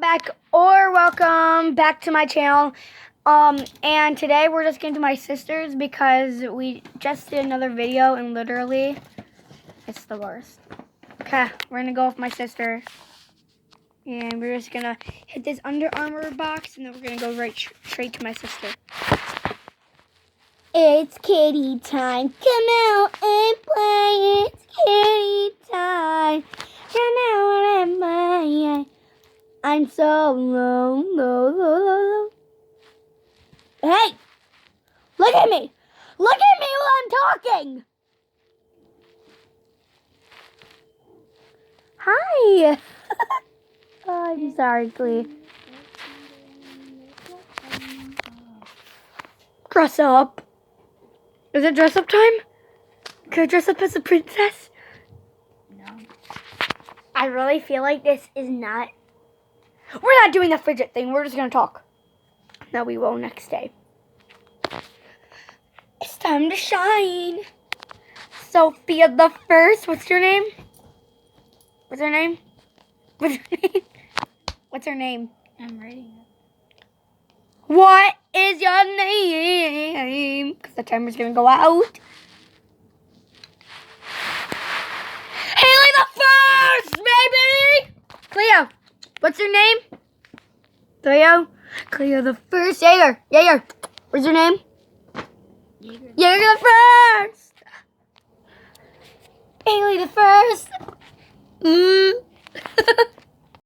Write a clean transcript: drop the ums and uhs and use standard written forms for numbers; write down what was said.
welcome back to my channel. And today we're just going to my sister's because we just did another video and literally it's the worst. Okay, we're gonna go with my sister. And we're just gonna hit this Under Armour box and then we're gonna go straight to my sister. It's kitty time. Come out and play. It's kitty time. Come out and play. I'm so low. Hey! Look at me! Look at me while I'm talking! Hi! Oh, I'm sorry, Glee. Dress up. Is it dress up time? Can I dress up as a princess? No. I really feel like this is not... We're not doing the fidget thing. We're just going to talk. No, we will next day. It's time to shine. Sophia the First. What's your name? What's her name? What's her name? What's her name? I'm writing it. What is your name? Because the timer's going to go out. Haley the First, baby! Cleo. What's your name? Cleo? Cleo the First. Jaeger. What's your name? Jaeger the First. Haley the First.